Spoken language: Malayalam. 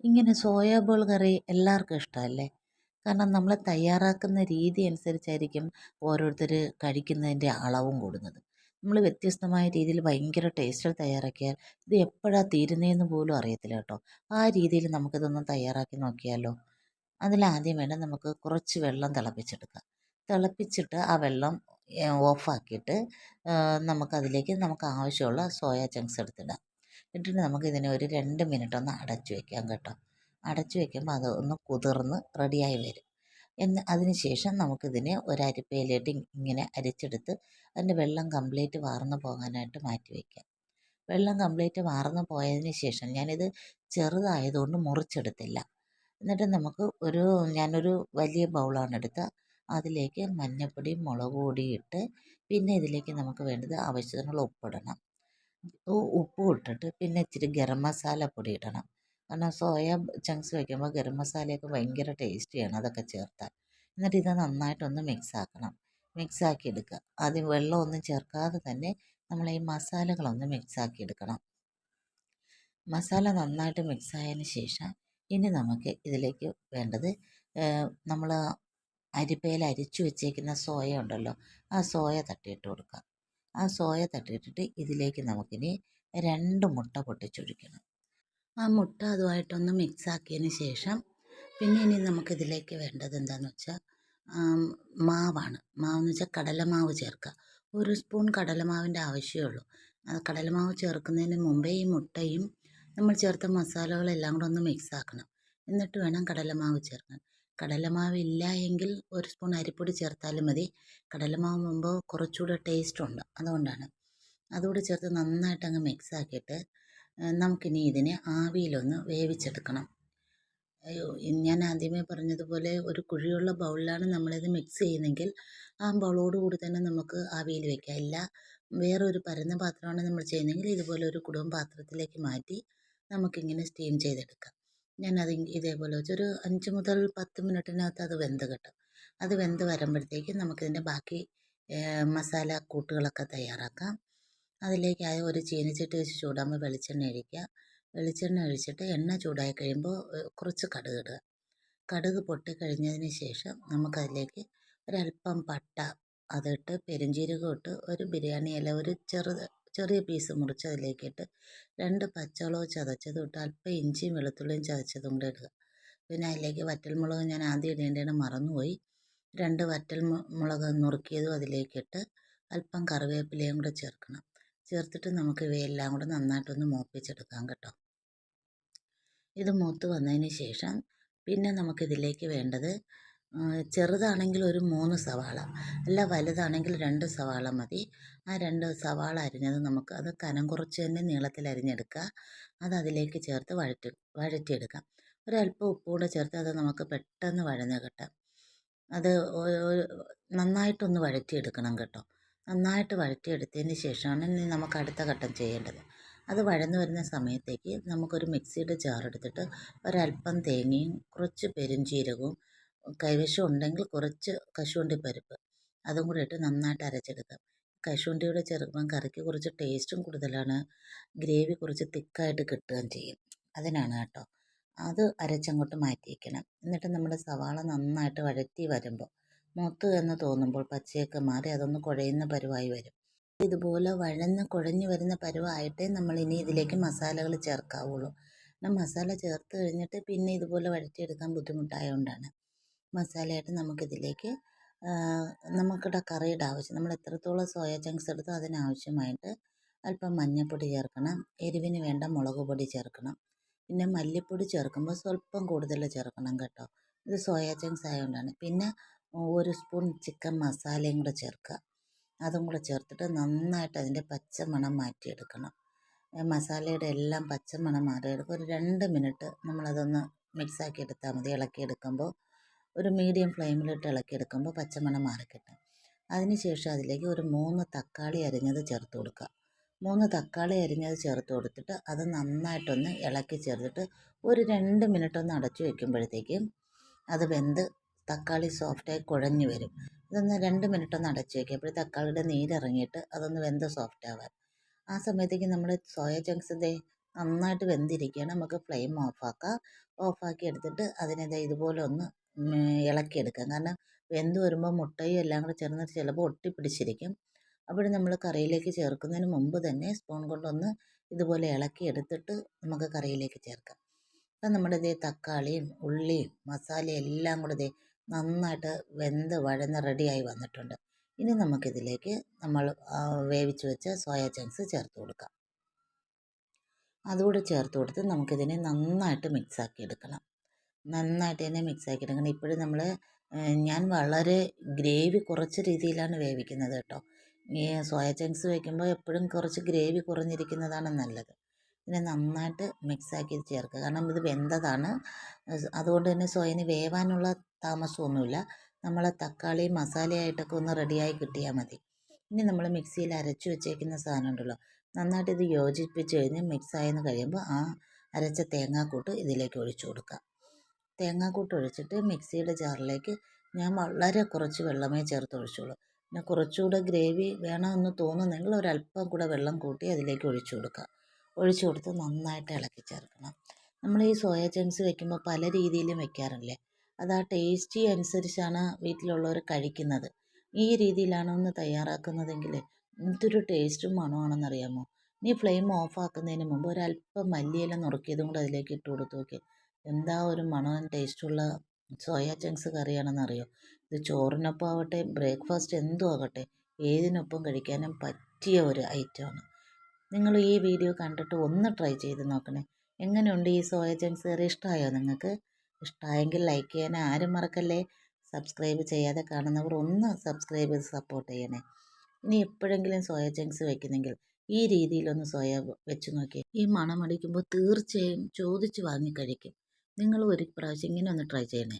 ഇങ്ങനെ സോയാ ബോൾ കറി എല്ലാവർക്കും ഇഷ്ടമല്ലേ? കാരണം നമ്മൾ തയ്യാറാക്കുന്ന രീതി അനുസരിച്ചായിരിക്കും ഓരോരുത്തർ കഴിക്കുന്നതിൻ്റെ അളവും കൂടുന്നത്. നമ്മൾ വ്യത്യസ്തമായ രീതിയിൽ ഭയങ്കര ടേസ്റ്റിൽ തയ്യാറാക്കിയാൽ ഇത് എപ്പോഴാണ് തീരുന്നതെന്ന് പോലും അറിയത്തില്ല കേട്ടോ. ആ രീതിയിൽ നമുക്കിതൊന്ന് തയ്യാറാക്കി നോക്കിയാലോ? അതിലാദ്യം വേണം നമുക്ക് കുറച്ച് വെള്ളം തിളപ്പിച്ചെടുക്കാം. തിളപ്പിച്ചിട്ട് ആ വെള്ളം ഓഫാക്കിയിട്ട് നമുക്കതിലേക്ക് നമുക്ക് ആവശ്യമുള്ള സോയാ ചങ്ക്സ് എടുത്തിടാം. ഇട്ടിട്ട് നമുക്കിതിനെ ഒരു 2 മിനിറ്റ് ഒന്ന് അടച്ചു വെക്കാം കേട്ടോ. അടച്ചു വെക്കുമ്പോൾ അത് ഒന്ന് കുതിർന്ന് റെഡിയായി വരും. അതിന് ശേഷം നമുക്കിതിനെ ഒരു അരിപ്പയിലിട്ട് ഇങ്ങനെ അരിച്ചെടുത്ത് അതിൻ്റെ വെള്ളം കംപ്ലീറ്റ് വാർന്ന് പോകാനായിട്ട് മാറ്റി വയ്ക്കാം. വെള്ളം കംപ്ലീറ്റ് വാർന്ന് പോയതിന് ശേഷം ഞാനിത് ചെറുതായതുകൊണ്ട് മുറിച്ചെടുത്തില്ല. എന്നിട്ട് നമുക്ക് ഞാനൊരു വലിയ ബൗളാണ് എടുത്തത്. അതിലേക്ക് മഞ്ഞൾപ്പൊടി, മുളക് പൊടി ഇട്ട് പിന്നെ ഇതിലേക്ക് നമുക്ക് വേണ്ടത് ആവശ്യത്തിനുള്ള ഉപ്പിടണം. ഉപ്പും ഇട്ടിട്ട് പിന്നെ ഇച്ചിരി ഗരം മസാല പൊടി ഇടണം. കാരണം സോയ ചങ്ക്സ് വയ്ക്കുമ്പോൾ ഗരം മസാലയൊക്കെ ഭയങ്കര ടേസ്റ്റിയാണ് അതൊക്കെ ചേർത്താൽ. എന്നിട്ട് ഇത് നന്നായിട്ടൊന്ന് മിക്സാക്കണം. മിക്സാക്കി എടുക്കുക. ആദ്യം വെള്ളമൊന്നും ചേർക്കാതെ തന്നെ നമ്മൾ ഈ മസാലകളൊന്ന് മിക്സാക്കി എടുക്കണം. മസാല നന്നായിട്ട് മിക്സായതിന് ശേഷം ഇനി നമുക്ക് ഇതിലേക്ക് വേണ്ടത് നമ്മൾ അരിപ്പയിൽ അരിച്ചു വെച്ചേക്കുന്ന സോയ ഉണ്ടല്ലോ, ആ സോയ തട്ടിയിട്ട് കൊടുക്കുക. ആ സോയ തട്ടിയിട്ടിട്ട് ഇതിലേക്ക് നമുക്കിനി 2 മുട്ട പൊട്ടിച്ചൊഴിക്കണം. ആ മുട്ട അതുമായിട്ടൊന്ന് മിക്സാക്കിയതിന് ശേഷം പിന്നെ ഇനി നമുക്കിതിലേക്ക് വേണ്ടത് എന്താണെന്ന് വെച്ചാൽ മാവാണ്. മാവെന്ന് വെച്ചാൽ കടലമാവ് ചേർക്കുക. 1 സ്പൂൺ കടലമാവിൻ്റെ ആവശ്യമേ ഉള്ളൂ. കടലമാവ് ചേർക്കുന്നതിന് മുമ്പേ ഈ മുട്ടയും നമ്മൾ ചേർത്ത മസാലകളെല്ലാം കൂടെ ഒന്ന് മിക്സാക്കണം. എന്നിട്ട് വേണം കടലമാവ് ചേർക്കാൻ. കടലമാവ് ഇല്ല എങ്കിൽ 1 സ്പൂൺ അരിപ്പൊടി ചേർത്താലും മതി. കടലമാവ് മുമ്പ് കുറച്ചുകൂടെ ടേസ്റ്റ് ഉണ്ട്, അതുകൊണ്ടാണ്. അതുകൂടി ചേർത്ത് നന്നായിട്ട് അങ്ങ് മിക്സാക്കിയിട്ട് നമുക്കിനി ഇതിനെ ആവിയിലൊന്ന് വേവിച്ചെടുക്കണം. ഞാൻ ആദ്യമേ പറഞ്ഞതുപോലെ ഒരു കുഴിയുള്ള ബൗളിലാണ് നമ്മളിത് മിക്സ് ചെയ്യുന്നതെങ്കിൽ ആ ബൗളോട് കൂടി തന്നെ നമുക്ക് ആവിയിൽ വെക്കാം. ഇല്ല വേറൊരു പരന്ന പാത്രമാണ് നമ്മൾ ചെയ്യുന്നതെങ്കിൽ ഇതുപോലെ ഒരു കുടും പാത്രത്തിലേക്ക് മാറ്റി നമുക്കിങ്ങനെ സ്റ്റീം ചെയ്തെടുക്കാം. ഞാനത് ഇതേപോലെ വെച്ചൊരു 5 മുതൽ 10 മിനിറ്റിനകത്ത് അത് വെന്ത് കിട്ടും. അത് വെന്ത് വരുമ്പോഴത്തേക്കും നമുക്കിതിൻ്റെ ബാക്കി മസാല കൂട്ടുകളൊക്കെ തയ്യാറാക്കാം. അതിലേക്ക് ആദ്യം ഒരു ചീനച്ചട്ടി വെച്ച് ചൂടാകുമ്പോൾ വെളിച്ചെണ്ണ ഒഴിക്കുക. വെളിച്ചെണ്ണ ഒഴിച്ചിട്ട് എണ്ണ ചൂടായി കഴിയുമ്പോൾ കുറച്ച് കടുക് ഇടുക. കടുക് പൊട്ടിക്കഴിഞ്ഞതിന് ശേഷം നമുക്കതിലേക്ക് ഒരല്പം പട്ട അതിട്ട് പെരുംജീരകം ഇട്ട് ഒരു ബിരിയാണി ഇല ഒരു ചെറിയ പീസ് മുറിച്ച് അതിലേക്കിട്ട് 2 പച്ചമുളക് ചതച്ചതും ഇട്ട് അല്പം ഇഞ്ചിയും വെളുത്തുള്ളിയും ചതച്ചതും കൂടെ ഇടുക. പിന്നെ അതിലേക്ക് വറ്റൽമുളക് ഞാൻ ആദ്യം ഇടേണ്ടതാണ് മറന്നുപോയി. 2 വറ്റൽമുളക് നുറുക്കിയതും അതിലേക്കിട്ട് അല്പം കറിവേപ്പിലയും കൂടെ ചേർക്കണം. ചേർത്തിട്ട് നമുക്ക് ഇവയെല്ലാം കൂടെ നന്നായിട്ടൊന്ന് മൂപ്പിച്ചെടുക്കാം കേട്ടോ. ഇത് മൂത്ത് വന്നതിന് ശേഷം പിന്നെ നമുക്കിതിലേക്ക് വേണ്ടത് ചെറുതാണെങ്കിൽ ഒരു 3 സവാള, അല്ല വലുതാണെങ്കിൽ 2 സവാള മതി. ആ 2 സവാള അരിഞ്ഞത് നമുക്ക് അത് കനം കുറച്ച് തന്നെ നീളത്തിൽ അരിഞ്ഞെടുക്കുക. അത് അതിലേക്ക് ചേർത്ത് വഴറ്റിയെടുക്കാം. ഒരല്പം ഉപ്പ് കൂടെ ചേർത്ത് അത് നമുക്ക് പെട്ടെന്ന് വഴന്ന് കിട്ടാം. അത് നന്നായിട്ടൊന്ന് വഴറ്റിയെടുക്കണം കേട്ടോ. നന്നായിട്ട് വഴറ്റിയെടുത്തതിന് ശേഷമാണ് ഇനി നമുക്ക് അടുത്ത ഘട്ടം ചെയ്യേണ്ടത്. അത് വഴന്ന് വരുന്ന സമയത്തേക്ക് നമുക്കൊരു മിക്സിയുടെ ജാർ എടുത്തിട്ട് ഒരല്പം തേങ്ങയും കുറച്ച് പെരുംജീരകവും കൈവശം ഉണ്ടെങ്കിൽ കുറച്ച് കശുവണ്ടി പരിപ്പ് അതും കൂടെ ഇട്ട് നന്നായിട്ട് അരച്ചെടുക്കാം. കശുവണ്ടിയുടെ ചേർക്കുമ്പം കറിക്ക് കുറച്ച് ടേസ്റ്റും കൂടുതലാണ്, ഗ്രേവി കുറച്ച് തിക്കായിട്ട് കിട്ടുകയും ചെയ്യും. അതിനാണ് കേട്ടോ. അത് അരച്ചങ്ങോട്ട് മാറ്റി വയ്ക്കണം. എന്നിട്ട് നമ്മുടെ സവാള നന്നായിട്ട് വഴറ്റി വരുമ്പോൾ മൂത്ത് എന്ന് തോന്നുമ്പോൾ പച്ചയൊക്കെ മാറി അതൊന്ന് കുഴയുന്ന പരുവായി വരും. ഇതുപോലെ വഴന്ന് കുഴഞ്ഞു വരുന്ന പരുവായിട്ടേ നമ്മൾ ഇനി ഇതിലേക്ക് മസാലകൾ ചേർക്കാവുള്ളൂ. മസാല ചേർത്ത് കഴിഞ്ഞിട്ട് പിന്നെ ഇതുപോലെ വഴറ്റിയെടുക്കാൻ ബുദ്ധിമുട്ടായതുകൊണ്ടാണ്. മസാലയായിട്ട് നമുക്കിതിലേക്ക് നമുക്കിവിടെ കറിയുടെ ആവശ്യം നമ്മൾ എത്രത്തോളം സോയ ചങ്ക്സ് എടുത്തോ അതിനാവശ്യമായിട്ട് അല്പം മഞ്ഞൾപ്പൊടി ചേർക്കണം. എരിവിന് വേണ്ട മുളക് പൊടി ചേർക്കണം. പിന്നെ മല്ലിപ്പൊടി ചേർക്കുമ്പോൾ സ്വല്പം കൂടുതൽ ചേർക്കണം കേട്ടോ. ഇത് സോയ ചങ്ക്സ് ആയതുകൊണ്ടാണ്. പിന്നെ 1 സ്പൂൺ ചിക്കൻ മസാലയും കൂടെ ചേർക്കുക. അതും കൂടെ ചേർത്തിട്ട് നന്നായിട്ട് അതിൻ്റെ പച്ചമണം മാറ്റിയെടുക്കണം. മസാലയുടെ എല്ലാം പച്ചമണം മാറിയെടുക്കും. ഒരു 2 മിനിറ്റ് നമ്മളതൊന്ന് മിക്സാക്കി എടുത്താൽ മതി. ഇളക്കിയെടുക്കുമ്പോൾ ഒരു മീഡിയം ഫ്ലെയിമിലിട്ട് ഇളക്കിയെടുക്കുമ്പോൾ പച്ചമണം മാറിക്കിട്ടും. അതിനുശേഷം അതിലേക്ക് ഒരു 3 തക്കാളി അരിഞ്ഞത് ചേർത്ത് കൊടുക്കുക. 3 തക്കാളി അരിഞ്ഞത് ചേർത്ത് കൊടുത്തിട്ട് അത് നന്നായിട്ടൊന്ന് ഇളക്കി ചേർത്തിട്ട് ഒരു 2 മിനിറ്റ് ഒന്ന് അടച്ചു വയ്ക്കുമ്പോഴത്തേക്കും അത് വെന്ത് തക്കാളി സോഫ്റ്റായി കുഴഞ്ഞു വരും. ഇതൊന്ന് 2 മിനിറ്റ് ഒന്ന് അടച്ചു വയ്ക്കുക. അപ്പോൾ തക്കാളിയുടെ നീരിറങ്ങിയിട്ട് അതൊന്ന് വെന്ത് സോഫ്റ്റ് ആവാൻ. ആ സമയത്തേക്ക് നമ്മുടെ സോയ ചങ്ക്സ് നന്നായിട്ട് വെന്തിരിക്കുകയാണ്. നമുക്ക് ഫ്ലെയിം ഓഫാക്കാം. ഓഫാക്കി എടുത്തിട്ട് അതിനെ ദേ ഇതുപോലെ ഒന്ന് ഇളക്കിയെടുക്കാം. കാരണം വെന്ത് വരുമ്പോൾ മുട്ടയും എല്ലാം കൂടെ ചേർന്നിട്ട് ചിലപ്പോൾ ഒട്ടിപ്പിടിച്ചിരിക്കും. അപ്പോൾ നമ്മൾ കറിയിലേക്ക് ചേർക്കുന്നതിന് മുമ്പ് തന്നെ സ്പൂൺ കൊണ്ടൊന്ന് ഇതുപോലെ ഇളക്കി എടുത്തിട്ട് നമുക്ക് കറിയിലേക്ക് ചേർക്കാം. അപ്പം നമ്മുടെ ഇതേ തക്കാളിയും ഉള്ളിയും മസാലയും എല്ലാം കൂടെ ഇതേ നന്നായിട്ട് വെന്ത് വഴന്ന് റെഡിയായി വന്നിട്ടുണ്ട്. ഇനി നമുക്കിതിലേക്ക് നമ്മൾ വേവിച്ച് വെച്ച സോയ ചങ്ക്സ് ചേർത്ത് കൊടുക്കാം. അതുകൂടെ ചേർത്ത് കൊടുത്ത് നമുക്കിതിനെ നന്നായിട്ട് മിക്സാക്കി എടുക്കണം. നന്നായിട്ട് തന്നെ മിക്സാക്കി എടുക്കണം. ഇപ്പോഴും ഞാൻ വളരെ ഗ്രേവി കുറച്ച രീതിയിലാണ് വേവിക്കുന്നത് കേട്ടോ. ഈ സോയ ചങ്ക്സ് വയ്ക്കുമ്പോൾ എപ്പോഴും കുറച്ച് ഗ്രേവി കുറഞ്ഞിരിക്കുന്നതാണ് നല്ലത്. ഇതിനെ നന്നായിട്ട് മിക്സാക്കി ചേർക്കുക. കാരണം ഇത് വെന്തതാണ്. അതുകൊണ്ട് തന്നെ സോയന് വേവാനുള്ള താമസമൊന്നുമില്ല. നമ്മളെ തക്കാളി മസാലയായിട്ടൊക്കെ ഒന്ന് റെഡിയായി കിട്ടിയാൽ മതി. ഇനി നമ്മൾ മിക്സിയിൽ അരച്ചു വെച്ചേക്കുന്ന സാധനം ഉണ്ടല്ലോ, നന്നായിട്ട് ഇത് യോജിപ്പിച്ച് കഴിഞ്ഞ് മിക്സായെന്ന് കഴിയുമ്പോൾ ആ അരച്ച തേങ്ങാക്കൂട്ട് ഇതിലേക്ക് ഒഴിച്ചു കൊടുക്കുക. തേങ്ങാക്കൂട്ട് ഒഴിച്ചിട്ട് മിക്സിയുടെ ജാറിലേക്ക് ഞാൻ വളരെ കുറച്ച് വെള്ളമേ ചേർത്ത് ഒഴിച്ചുള്ളൂ. പിന്നെ കുറച്ചുകൂടെ ഗ്രേവി വേണമെന്ന് തോന്നുന്നെങ്കിൽ ഒരല്പം കൂടെ വെള്ളം കൂട്ടി അതിലേക്ക് ഒഴിച്ചു കൊടുക്കുക. ഒഴിച്ചു കൊടുത്ത് നന്നായിട്ട് ഇളക്കി ചേർക്കണം. നമ്മൾ ഈ സോയ ചങ്ക്സ് വെക്കുമ്പോൾ പല രീതിയിലും വെക്കാറില്ലേ, അത് ആ ടേസ്റ്റി അനുസരിച്ചാണ് വീട്ടിലുള്ളവർ കഴിക്കുന്നത്. ഈ രീതിയിലാണ് ഒന്ന് തയ്യാറാക്കുന്നതെങ്കിൽ എന്തൊരു ടേസ്റ്റും മണമാണെന്നറിയാമോ. ഇനി ഫ്ലെയിം ഓഫാക്കുന്നതിന് മുമ്പ് ഒരല്പം മല്ലിയില നുറുക്കിയതും കൂടെ അതിലേക്ക് ഇട്ട് കൊടുത്ത് നോക്കി. എന്താ ഒരു മണവും ടേസ്റ്റുള്ള സോയ ചങ്ക്സ് കറിയാണെന്നറിയോ. ഇത് ചോറിനൊപ്പം ആവട്ടെ ബ്രേക്ക്ഫാസ്റ്റ് എന്തും ആകട്ടെ ഏതിനൊപ്പം കഴിക്കാനും പറ്റിയ ഒരു ഐറ്റമാണ്. നിങ്ങൾ ഈ വീഡിയോ കണ്ടിട്ട് ഒന്ന് ട്രൈ ചെയ്ത് നോക്കണേ. എങ്ങനെയുണ്ട് ഈ സോയ ചങ്ക്സ് കറി? ഇഷ്ടമായോ നിങ്ങൾക്ക്? ഇഷ്ടമായെങ്കിൽ ലൈക്ക് ചെയ്യാൻ ആരും മറക്കല്ലേ. സബ്സ്ക്രൈബ് ചെയ്യാതെ കാണുന്നവർ ഒന്ന് സബ്സ്ക്രൈബ് ചെയ്ത് സപ്പോർട്ട് ചെയ്യണേ. ഇനി എപ്പോഴെങ്കിലും സോയ ചങ്ക്സ് വയ്ക്കുന്നെങ്കിൽ ഈ രീതിയിലൊന്ന് സോയ വെച്ച് നോക്കി. ഈ മണം അടിക്കുമ്പോൾ തീർച്ചയായും ചോദിച്ച് വാങ്ങി കഴിക്കും. നിങ്ങൾ ഒരു പ്രാവശ്യം ഇങ്ങനെ ഒന്ന് ട്രൈ ചെയ്യണേ.